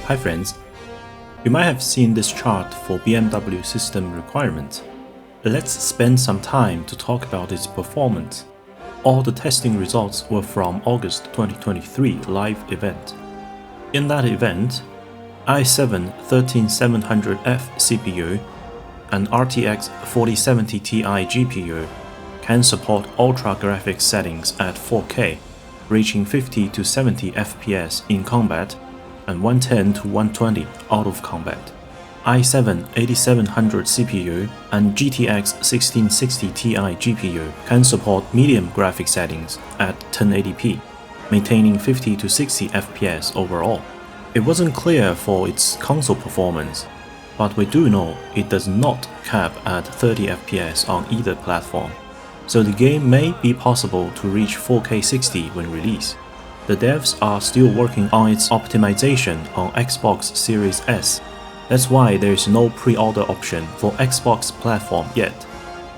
Hi friends, you might have seen this chart for BMW system requirements. Let's spend some time to talk about its performance. All the testing results were from August 2023 live event. In that event, i7 13700F CPU and RTX 4070 Ti GPU can support ultra graphics settings at 4K, reaching 50 to 70 FPS in combat and 110 to 120 out of combat. i7 8700 CPU and GTX 1660 Ti GPU can support medium graphic settings at 1080p, maintaining 50 to 60 FPS overall. It wasn't clear for its console performance, but we do know it does not cap at 30 FPS on either platform, so the game may be possible to reach 4K 60 when released. The devs are still working on its optimization on Xbox Series S. That's why there is no pre-order option for Xbox platform yet.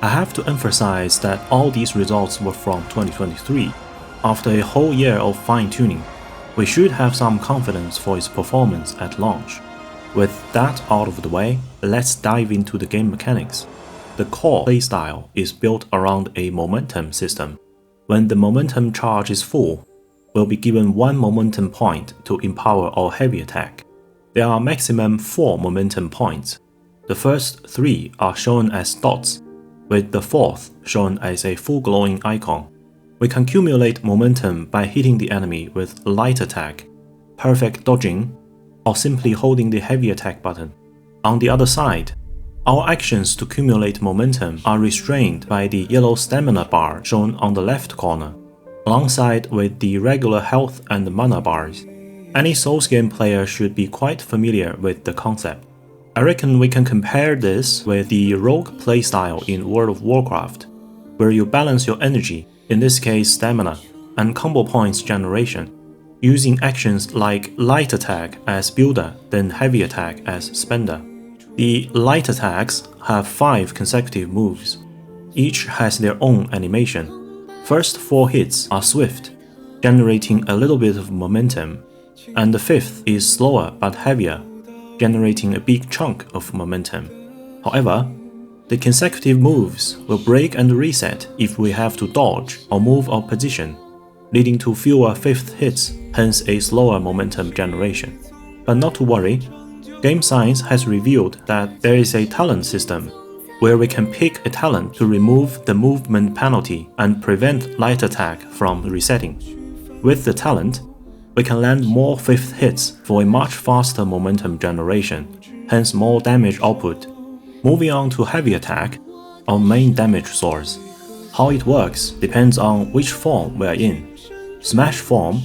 I have to emphasize that all these results were from 2023. After a whole year of fine-tuning, we should have some confidence for its performance at launch. With that out of the way, let's dive into the game mechanics. The core playstyle is built around a momentum system. When the momentum charge is full, we'll be given 1 momentum point to empower our heavy attack. There are maximum 4 momentum points. The first 3 are shown as dots, with the 4th shown as a full glowing icon. We can accumulate momentum by hitting the enemy with light attack, perfect dodging, or simply holding the heavy attack button. On the other side, our actions to accumulate momentum are restrained by the yellow stamina bar shown on the left corner, alongside with the regular health and mana bars. Any Souls game player should be quite familiar with the concept. I reckon we can compare this with the rogue playstyle in World of Warcraft, where you balance your energy, in this case stamina, and combo points generation, using actions like light attack as builder, then heavy attack as spender. The light attacks have 5 consecutive moves. Each has their own animation. First 4 hits are swift, generating a little bit of momentum, and the 5th is slower but heavier, generating a big chunk of momentum. However, the consecutive moves will break and reset if we have to dodge or move our position, leading to fewer 5th hits, hence a slower momentum generation. But not to worry, game science has revealed that there is a talent system where we can pick a talent to remove the movement penalty and prevent light attack from resetting. With the talent, we can land more 5th hits for a much faster momentum generation, hence more damage output. Moving on to heavy attack, our main damage source. How it works depends on which form we are in: smash form,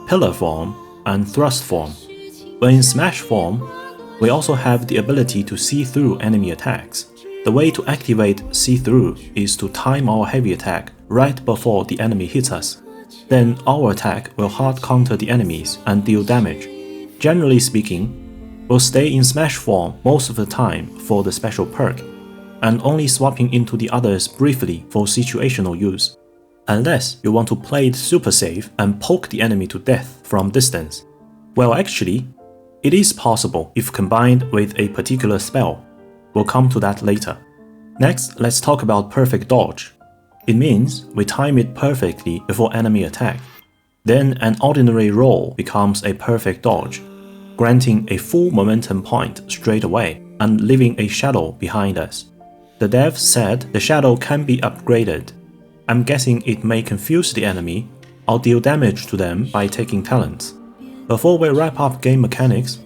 pillar form, and thrust form. When in smash form, we also have the ability to see through enemy attacks. The way to activate see-through is to time our heavy attack right before the enemy hits us. Then our attack will hard counter the enemies and deal damage. Generally speaking, we'll stay in smash form most of the time for the special perk, and only swapping into the others briefly for situational use, unless you want to play it super safe and poke the enemy to death from distance. Well, actually, it is possible if combined with a particular spell. We'll come to that later. Next, let's talk about perfect dodge. It means we time it perfectly before enemy attack. Then an ordinary roll becomes a perfect dodge, granting a full momentum point straight away and leaving a shadow behind us. The devs said the shadow can be upgraded. I'm guessing it may confuse the enemy or deal damage to them by taking talents. Before we wrap up game mechanics,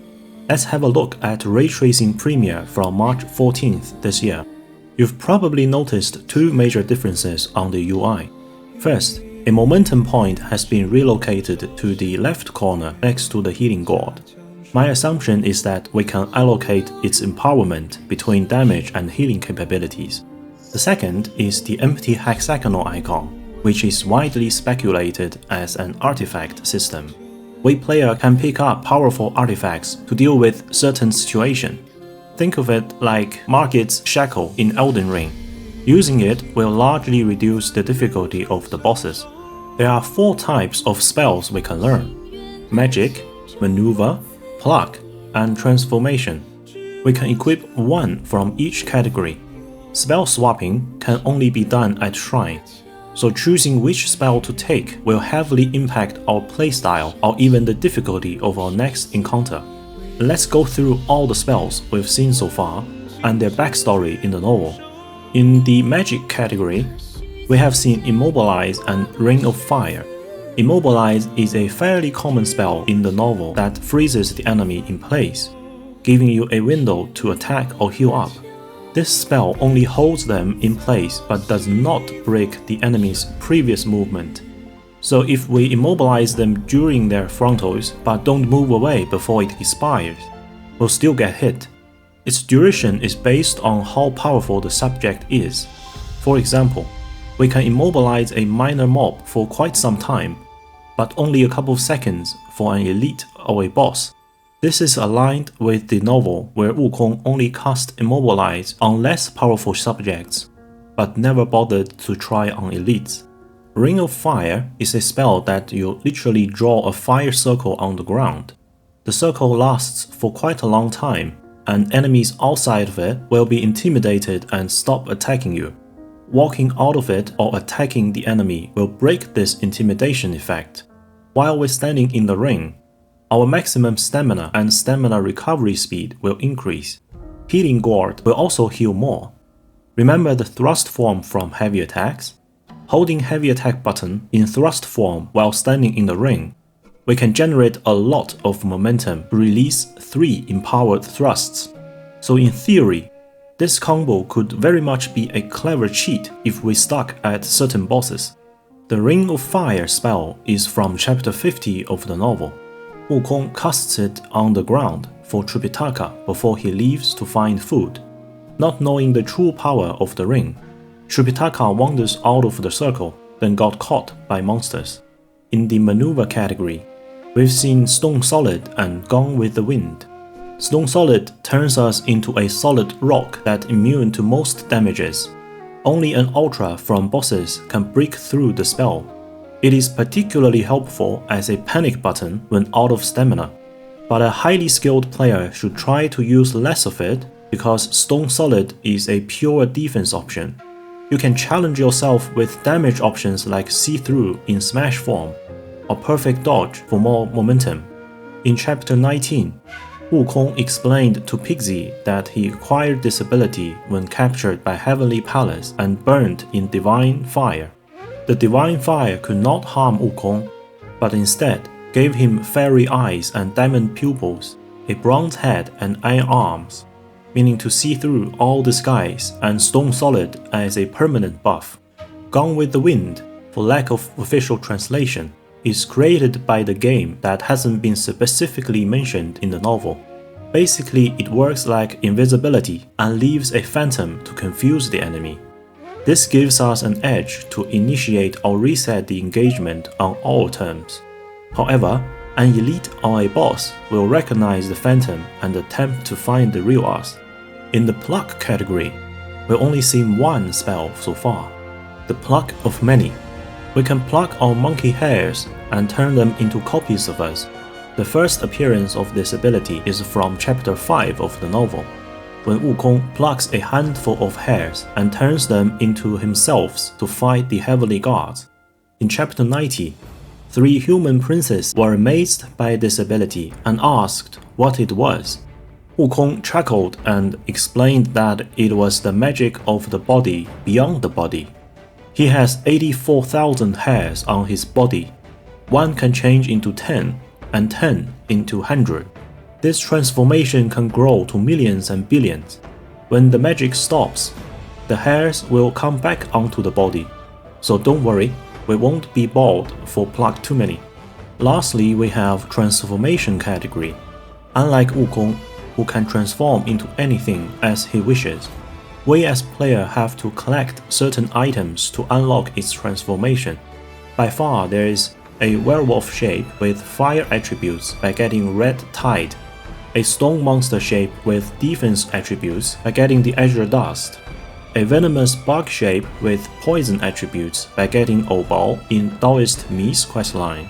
let's have a look at Ray Tracing Premiere from March 14th this year. You've probably noticed 2 major differences on the UI. First, a momentum point has been relocated to the left corner next to the healing gourd. My assumption is that we can allocate its empowerment between damage and healing capabilities. The second is the empty hexagonal icon, which is widely speculated as an artifact system. We player can pick up powerful artifacts to deal with certain situation. Think of it like Margit's Shackle in Elden Ring. Using it will largely reduce the difficulty of the bosses. There are 4 types of spells we can learn: Magic, Maneuver, Pluck, and Transformation. We can equip one from each category. Spell swapping can only be done at Shrine, so choosing which spell to take will heavily impact our playstyle or even the difficulty of our next encounter. Let's go through all the spells we've seen so far and their backstory in the novel. In the magic category, we have seen Immobilize and Ring of Fire. Immobilize is a fairly common spell in the novel that freezes the enemy in place, giving you a window to attack or heal up. This spell only holds them in place but does not break the enemy's previous movement. So if we immobilize them during their frontals but don't move away before it expires, we'll still get hit. Its duration is based on how powerful the subject is. For example, we can immobilize a minor mob for quite some time, but only a couple of seconds for an elite or a boss. This is aligned with the novel where Wukong only cast Immobilize on less powerful subjects, but never bothered to try on elites. Ring of Fire is a spell that you literally draw a fire circle on the ground. The circle lasts for quite a long time, and enemies outside of it will be intimidated and stop attacking you. Walking out of it or attacking the enemy will break this intimidation effect. While we're standing in the ring, our maximum stamina and stamina recovery speed will increase. Healing Gourd will also heal more. Remember the thrust form from heavy attacks? Holding heavy attack button in thrust form while standing in the ring, we can generate a lot of momentum to release 3 empowered thrusts. So in theory, this combo could very much be a clever cheat if we stuck at certain bosses. The Ring of Fire spell is from chapter 50 of the novel. Wukong casts it on the ground for Tripitaka before he leaves to find food. Not knowing the true power of the ring, Tripitaka wanders out of the circle, then got caught by monsters. In the maneuver category, we've seen Stone Solid and Gone with the Wind. Stone Solid turns us into a solid rock that's immune to most damages. Only an Ultra from bosses can break through the spell. It is particularly helpful as a panic button when out of stamina, but a highly skilled player should try to use less of it because Stone Solid is a pure defense option. You can challenge yourself with damage options like See-Through in Smash form, or Perfect Dodge for more momentum. In chapter 19, Wukong explained to Pixie that he acquired this ability when captured by Heavenly Palace and burned in Divine Fire. The Divine Fire could not harm Wukong, but instead gave him fairy eyes and diamond pupils, a bronze head and iron arms, meaning to see through all disguise, and Stone Solid as a permanent buff. Gone with the Wind, for lack of official translation, is created by the game that hasn't been specifically mentioned in the novel. Basically, it works like invisibility and leaves a phantom to confuse the enemy. This gives us an edge to initiate or reset the engagement on all terms. However, an elite or a boss will recognize the phantom and attempt to find the real us. In the pluck category, we've only seen one spell so far, the Pluck of Many. We can pluck our monkey hairs and turn them into copies of us. The first appearance of this ability is from chapter 5 of the novel, when Wukong plucks a handful of hairs and turns them into himself to fight the heavenly gods. In chapter 90, 3 human princes were amazed by this ability and asked what it was. Wukong chuckled and explained that it was the magic of the body beyond the body. He has 84,000 hairs on his body. One can change into 10, and 10 into 100. This transformation can grow to millions and billions. When the magic stops, the hairs will come back onto the body. So don't worry, we won't be bald for pluck too many. Lastly, we have transformation category. Unlike Wukong, who can transform into anything as he wishes, we as player have to collect certain items to unlock its transformation. By far, there is a werewolf shape with fire attributes by getting Red Tide, a stone monster shape with defense attributes by getting the Azure Dust, a venomous bug shape with poison attributes by getting Obao in Taoist Mi's questline.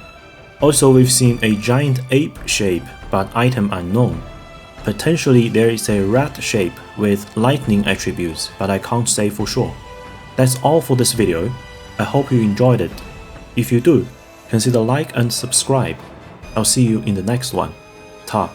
Also, we've seen a giant ape shape but item unknown, Potentially there is a rat shape with lightning attributes, but I can't say for sure. That's all for this video. I hope you enjoyed it. If you do, consider like and subscribe. I'll see you in the next one. Ta.